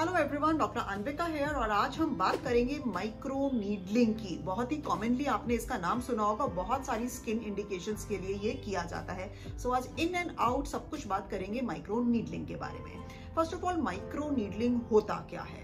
Hello everyone, doctor Anvika here और आज हम बात करेंगे माइक्रो नीडलिंग की। बहुत ही कॉमनली आपने इसका नाम सुना होगा, बहुत सारी स्किन इंडिकेशंस के लिए ये किया जाता है। सो आज इन एंड आउट सब कुछ बात करेंगे माइक्रो नीडलिंग के बारे में। First of all, micro needling होता क्या है?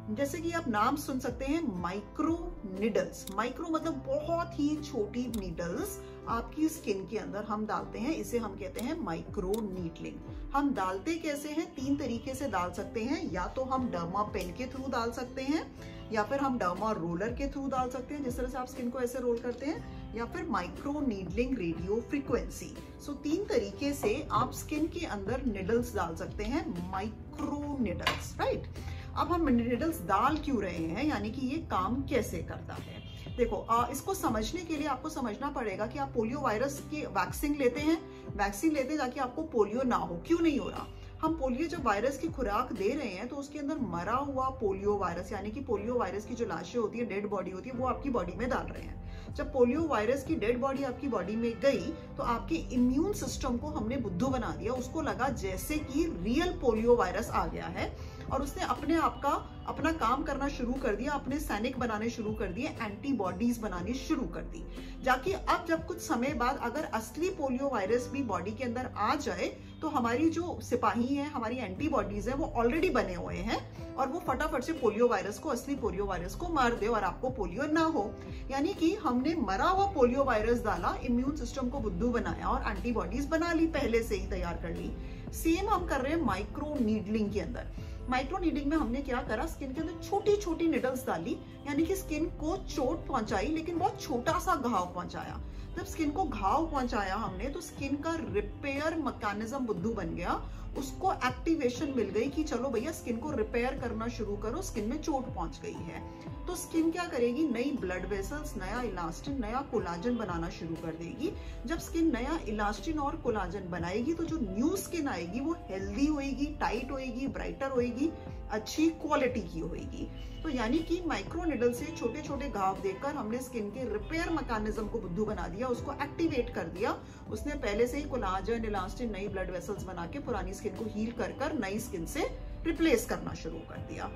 जैसे कि आप नाम सुन सकते हैं, माइक्रो नीडल्स। माइक्रो मतलब बहुत ही छोटी नीडल्स आपकी स्किन के अंदर हम डालते हैं, इसे हम कहते हैं माइक्रो नीडलिंग। हम डालते कैसे हैं? 3 तरीके से डाल सकते हैं। या तो हम डर्मा पेन के थ्रू डाल सकते हैं, या फिर हम डर्मा रोलर के थ्रू डाल सकते हैं, जिस तरह से आप स्किन को ऐसे रोल करते हैं, या फिर माइक्रो नीडलिंग रेडियो फ्रीक्वेंसी। सो 3 तरीके से आप स्किन के अंदर निडल्स डाल सकते हैं, माइक्रो निडल्स, राइट। अब हम निडल्स डाल क्यों रहे हैं, यानी कि ये काम कैसे करता है। देखो, इसको समझने के लिए आपको समझना पड़ेगा कि आप पोलियो वायरस की वैक्सीन लेते हैं, ताकि आपको पोलियो ना हो। क्यों नहीं हो रहा? हम पोलियो जब वायरस की खुराक दे रहे हैं तो उसके अंदर मरा हुआ पोलियो वायरस, यानी कि पोलियो वायरस की जो लाशें होती है, डेड बॉडी होती है, वो आपकी बॉडी में डाल रहे हैं। जब पोलियो वायरस की डेड बॉडी आपकी बॉडी में गई तो आपके इम्यून सिस्टम को हमने बुद्धू बना दिया। उसको लगा जैसे कि रियल पोलियो वायरस आ गया है और उसने अपने आप का अपना काम करना शुरू कर दिया, अपने सैनिक बनाने शुरू कर दिए, एंटीबॉडीज बनानी शुरू कर दी। जाकि अब जब कुछ समय बाद अगर असली पोलियो वायरस भी बॉडी के अंदर आ जाए तो हमारी जो सिपाही हैं, हमारी एंटीबॉडीज हैं, वो ऑलरेडी बने हुए हैं और वो फटाफट से पोलियो वायरस को, असली पोलियो वायरस को मार दे और आपको पोलियो ना हो। यानी कि हमने मरा हुआ पोलियो वायरस डाला, इम्यून सिस्टम को बुद्धू बनाया और एंटीबॉडीज बना ली, पहले से ही तैयार कर ली। सेम हम कर रहे हैं माइक्रो नीडलिंग के अंदर। माइक्रो नीडलिंग में हमने क्या करा, स्किन के अंदर छोटी छोटी निडल्स डाली, यानी कि स्किन को चोट पहुंचाई, लेकिन बहुत छोटा सा घाव पहुंचाया। जब स्किन को घाव पहुंचाया हमने तो स्किन का रिपेयर मैकेनिज्म बुद्धू बन गया, उसको एक्टिवेशन मिल गई कि चलो भैया स्किन को रिपेयर करना शुरू करो, स्किन में चोट पहुंच गई है। तो स्किन क्या करेगी? नई ब्लड वेसल्स, नया इलास्टिन, नया कोलाजन बनाना शुरू कर देगी। जब स्किन नया इलास्टिन और कोलाजन बनाएगी तो जो न्यू स्किन आएगी वो हेल्दी होएगी, टाइट होएगी, ब्राइटर होएगी, अच्छी क्वालिटी की होएगी। तो यानी कि माइक्रो निडल से छोटे छोटे घाव देकर हमने स्किन के रिपेयर मैकेनिज्म को बुद्धू बना दिया, उसको एक्टिवेट कर दिया। उसने पहले से ही कोलाजन, इलास्टिन, नई ब्लड वेसल्स बना के पुरानी स्किन को हील कर नई स्किन से रिप्लेस करना शुरू कर दिया।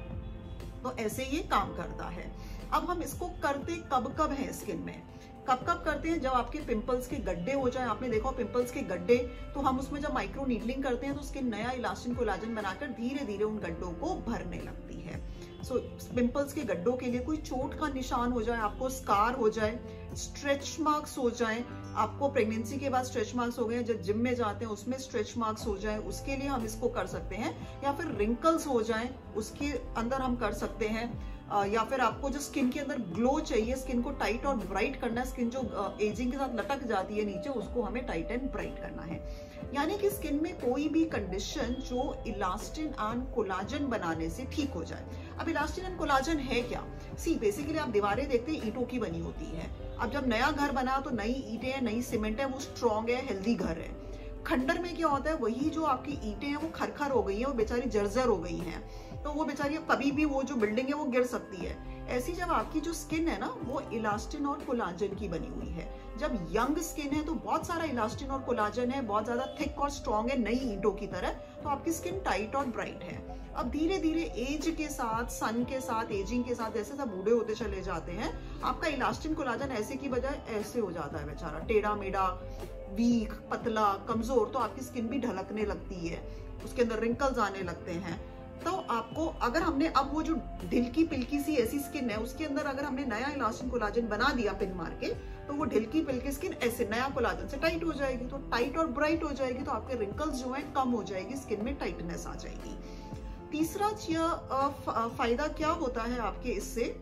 तो ऐसे ये काम करता है। अब हम इसको करते कब कब हैं स्किन में? कब कब करते हैं? जब आपके पिंपल्स के गड्ढे हो जाए। आपने देखा पिंपल्स के गड्ढे, तो हम उसमें जब माइक्रो नीडलिंग करते हैं तो स्किन नया इलास्टिन कोलाजन बनाकर धीरे धीरे उन गड्ढों को भरने लगती है। सो पिंपल्स के गड्ढों के लिए कोई चोट का निशान हो जाए, आपको स्कार हो जाए, स्ट्रेच मार्क्स हो जाए, आपको प्रेगनेंसी के बाद स्ट्रेच मार्क्स हो गए, जब जिम में जाते हैं उसमें स्ट्रेच मार्क्स हो जाए, उसके लिए हम इसको कर सकते हैं। या फिर रिंकल्स हो जाए, उसके अंदर हम कर सकते हैं। या फिर आपको जो स्किन के अंदर ग्लो चाहिए, स्किन को टाइट और ब्राइट करना है, स्किन जो एजिंग के साथ लटक जाती है नीचे, उसको हमें टाइट एंड ब्राइट करना है। यानी कि स्किन में कोई भी कंडीशन जो इलास्टिन एंड कोलाजन बनाने से ठीक हो जाए। अब इलास्टिन एंड कोलाजन है क्या? बेसिकली आप दीवारें देखते हैं, ईंटों की बनी होती है। अब जब नया घर बना तो नई ईंटें हैं, नई सीमेंट है, वो स्ट्रॉन्ग है, हेल्दी घर है। खंडर में क्या होता है, वही जो आपकी ईंटें हैं वो खरखर हो गई है, वो बेचारी जर्जर हो गई हैं, तो वो बेचारी कभी भी वो जो बिल्डिंग है वो गिर सकती है। ऐसी जब आपकी जो स्किन है ना, वो इलास्टिन और कोलाजन की बनी हुई है। जब यंग स्किन है तो बहुत सारा इलास्टिन और कोलाजन है, बहुत ज्यादा थिक और स्ट्रॉन्ग है, नई ईंटों की तरह, तो आपकी स्किन टाइट और ब्राइट है। अब धीरे धीरे एज के साथ, सन के साथ, एजिंग के साथ, जैसे सब बूढ़े होते चले जाते हैं, आपका इलास्टिन कोलाजन ऐसे की बजाय ऐसे हो जाता है, बेचारा टेढ़ा मेढ़ा, वीक, पतला, कमजोर। तो आपकी स्किन भी ढलकने लगती है, उसके अंदर रिंकल्स आने लगते हैं। तो आपको अगर हमने अब वो जो ढिलकी पिलकी सी ऐसी स्किन है, उसके अंदर अगर हमने नया इलास्टिन कोलाजन बना दिया पिन मार के, तो वो ढिलकी पिलकी स्किन ऐसे नया कोलाजन से टाइट हो जाएगी। तो टाइट और ब्राइट हो जाएगी, तो आपके रिंकल्स जो है कम हो जाएगी, स्किन में टाइटनेस आ जाएगी। तीसरा फायदा क्या होता है आपके इससे,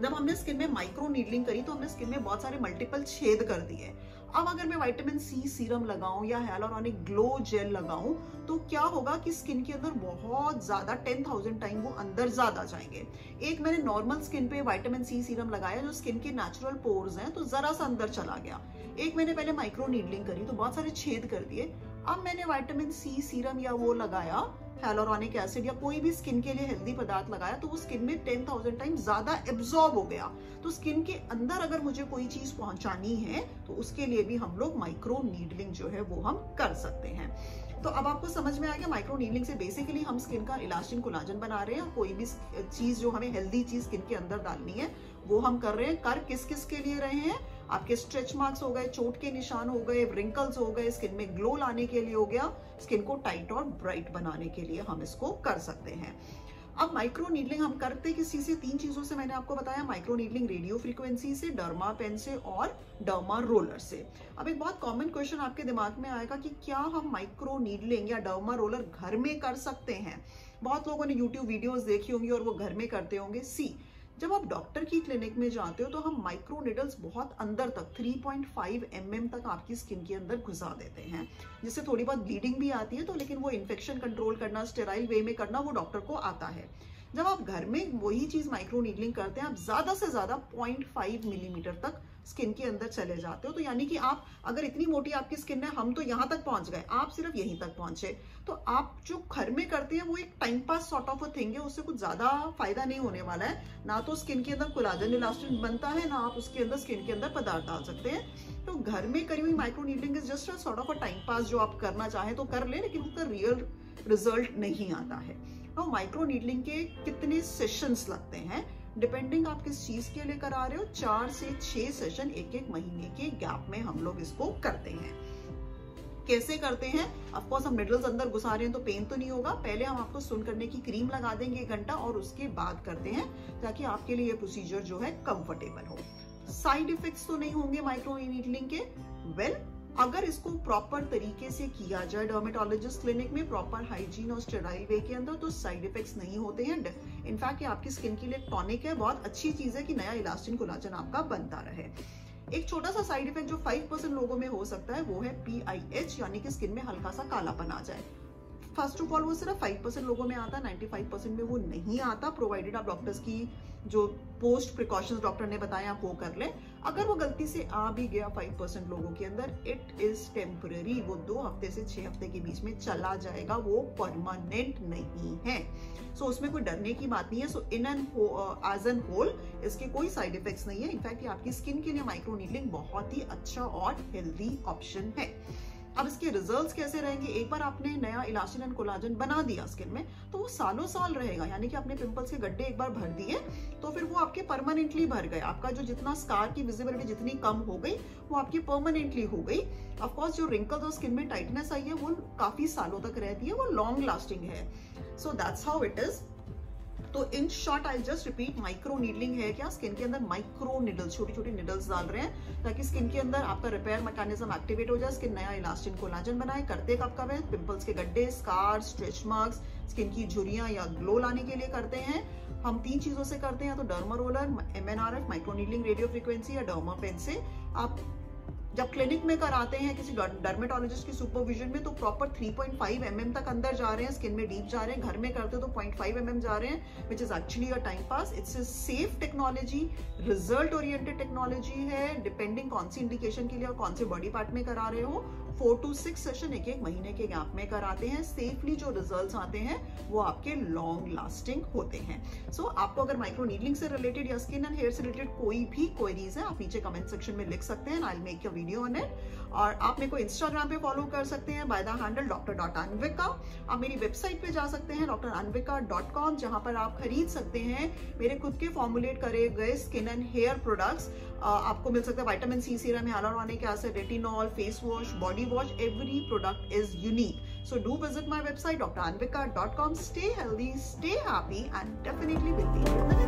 जब हमने स्किन में माइक्रो नीडलिंग करी तो हमने स्किन में बहुत सारे मल्टीपल छेद कर दिए। अब अगर मैं विटामिन सी सीरम लगाऊं या hyaluronic ग्लो जेल लगाऊं तो क्या होगा कि स्किन के अंदर बहुत ज्यादा 10,000 टाइम वो अंदर ज्यादा जाएंगे। एक मैंने नॉर्मल स्किन पे विटामिन सी सीरम लगाया जो स्किन के नेचुरल पोर्स हैं, तो जरा सा अंदर चला गया। एक मैंने पहले माइक्रो नीडलिंग करी तो बहुत सारे छेद कर दिए। अब मैंने विटामिन सी सीरम या वो लगाया, hyaluronic एसिड या कोई भी स्किन के लिए हेल्दी पदार्थ लगाया, तो वो स्किन में 10,000 टाइम ज्यादा एब्जॉर्ब हो गया। तो स्किन के अंदर अगर मुझे कोई चीज पहुंचानी है तो उसके लिए भी हम लोग माइक्रो नीडलिंग जो है वो हम कर सकते हैं। तो अब आपको समझ में आ गया माइक्रो नीडलिंग से बेसिकली हम स्किन का इलास्टिन कोलाजन बना रहे हैं। कोई भी चीज जो हमें हेल्दी चीज स्किन के अंदर डालनी है वो हम कर रहे हैं। कर किस किस के लिए रहे हैं? आपके स्ट्रेच मार्क्स हो गए, चोट के निशान हो गए, रिंकल्स हो गए, स्किन में ग्लो लाने के लिए हो गया, स्किन को टाइट और ब्राइट बनाने के लिए हम इसको कर सकते हैं। अब माइक्रो नीडलिंग हम करते किस चीज से? 3 चीजों से मैंने आपको बताया। माइक्रो नीडलिंग रेडियो फ्रीक्वेंसी से, डर्मा पेन से और डर्मा रोलर से। अब एक बहुत कॉमन क्वेश्चन आपके दिमाग में आएगा कि क्या हम माइक्रो नीडलिंग या डर्मा रोलर घर में कर सकते हैं? बहुत लोगों ने यूट्यूब वीडियोस देखी होंगी और वो घर में करते होंगे। जब आप डॉक्टर की क्लिनिक में जाते हो तो हम माइक्रो निडल्स बहुत अंदर तक 3.5 mm तक आपकी स्किन के अंदर घुसा देते हैं, जिससे थोड़ी बहुत ब्लीडिंग भी आती है। तो लेकिन वो इन्फेक्शन कंट्रोल करना, स्टेराइल वे में करना वो डॉक्टर को आता है। जब आप घर में वही चीज माइक्रो नीडलिंग करते हैं, आप ज्यादा से ज्यादा 0.5 मिलीमीटर तक स्किन के अंदर चले जाते हो। तो यानी कि आप अगर इतनी मोटी आपकी स्किन है, हम तो यहां तक पहुंच गए, आप सिर्फ यहीं तक पहुंचे। तो आप जो घर में करते हैं वो एक time pass sort of a thing है, उससे कुछ ज्यादा फायदा नहीं होने वाला है। ना तो स्किन के अंदर कोलाजन इलास्टिन बनता है, ना आप उसके अंदर स्किन के अंदर पदार्थ डाल सकते हैं। तो घर में करी हुई micro needling is just a sort of a time pass, जो आप करना चाहें तो कर ले, लेकिन उसका रियल रिजल्ट नहीं आता है। तो माइक्रो नीडलिंग के कितने सेशंस लगते हैं? डिपेंडिंग आप किस चीज के लिए करा रहे हो, 4 से 6 सेशन एक महीने के गैप में हम लोग इसको करते हैं। कैसे करते हैं? ऑफकोर्स हम निडल्स अंदर घुसा रहे हैं तो पेन तो नहीं होगा। पहले हम आपको सुन करने की क्रीम लगा देंगे 1 घंटा और उसके बाद करते हैं, ताकि आपके लिए ये प्रोसीजर जो है कंफर्टेबल हो। साइड इफेक्ट्स तो नहीं होंगे माइक्रो नीडलिंग के। वेल, अगर इसको प्रॉपर तरीके से किया जाए डर्मेटोलॉजिस्ट क्लिनिक में, प्रॉपर हाइजीन और स्टेराइल वे के अंदर, तो साइड इफेक्ट्स नहीं होते हैं। इनफैक्ट ये आपकी स्किन के लिए टॉनिक है, बहुत अच्छी चीज है कि नया इलास्टिन कोलाजन आपका बनता रहे। एक छोटा सा साइड इफेक्ट जो 5% लोगों में हो सकता है वो है PIH, यानी कि स्किन में हल्का सा कालापन आ जाए। फर्स्ट ऑफ ऑल वो सिर्फ 5% लोगों में आता है, 95% में वो नहीं आता, प्रोवाइडेड आप डॉक्टर्स की जो पोस्ट प्रिकॉशंस डॉक्टर ने बताया आप वो कर ले। अगर वो गलती से आ भी गया 5% लोगों के अंदर, इट इज टेम्पररी, वो 2 हफ्ते से 6 हफ्ते के बीच में चला जाएगा, वो परमानेंट नहीं है। सो उसमें कोई डरने की बात नहीं है। सो एज एन होल इसके कोई साइड इफेक्ट्स नहीं है। इनफैक्ट ये आपकी स्किन के लिए माइक्रो नीडलिंग बहुत ही अच्छा और हेल्दी ऑप्शन है। अब इसके रिजल्ट्स कैसे रहेंगे? एक बार आपने नया इलास्टिन एंड कोलाजन बना दिया स्किन में तो वो सालों साल रहेगा, यानी कि आपने पिंपल्स के गड्ढे एक बार भर दिए तो फिर वो आपके परमानेंटली भर गए। आपका जो जितना स्कार की विजिबिलिटी जितनी कम हो गई वो आपकी परमानेंटली हो गई। ऑफ कोर्स जो रिंकल्स और स्किन में टाइटनेस आई है वो काफी सालों तक रहती है, वो लॉन्ग लास्टिंग है। So that's how it is. तो in short I just repeat, micro needling है क्या? स्किन के अंदर माइक्रो निडल्स, छोटी छोटी निडल्स डाल रहे हैं ताकि स्किन के अंदर आपका रिपेयर मैकेनिज्म एक्टिवेट हो जाए, स्किन नया इलास्टिन कोलाजन बनाए। करते कब कब है? पिंपल्स के गड्ढे, स्कार, स्ट्रेच मार्क्स, स्किन की झुर्रियां या ग्लो लाने के लिए करते हैं। हम 3 चीजों से करते हैं, तो derma roller, MNRF micro needling radio frequency या डर्मा पेन से। आप जब क्लिनिक में कराते हैं किसी डर्मेटोलॉजिस्ट की सुपरविजन में तो प्रॉपर 3.5 mm तक अंदर जा रहे हैं, स्किन में डीप जा रहे हैं। घर में करते हो तो 0.5 mm जा रहे हैं, which is actually a time pass. It's a safe technology, result oriented technology है। डिपेंडिंग कौन सी इंडिकेशन के लिए और कौन से बॉडी पार्ट में करा रहे हो, 4 to 6 सेशन एक महीने के गैप में कराते हैं। सेफली जो रिजल्ट्स आते हैं वो आपके लॉन्ग लास्टिंग होते हैं। सो आपको अगर माइक्रो नीडलिंग से रिलेटेड या स्किन एंड हेयर से रिलेटेड कोई भी क्वेरीज है, आप नीचे कमेंट सेक्शन में लिख सकते हैं। I will make a video on it. और आप मेरे को इंस्टाग्राम पे फॉलो कर सकते हैं बाय द हैंडल dr.anvika। आप मेरी वेबसाइट पे जा सकते हैं dranvika.com, जहां पर आप खरीद सकते हैं मेरे खुद के फॉर्मुलेट करे गए स्किन एंड हेयर प्रोडक्ट्स। आपको मिल सकता है vitamin C serum, hyaluronic acid, retinol, face wash, body wash. Every product is unique. So do visit my website dranvika.com. Stay healthy, stay happy, and definitely will be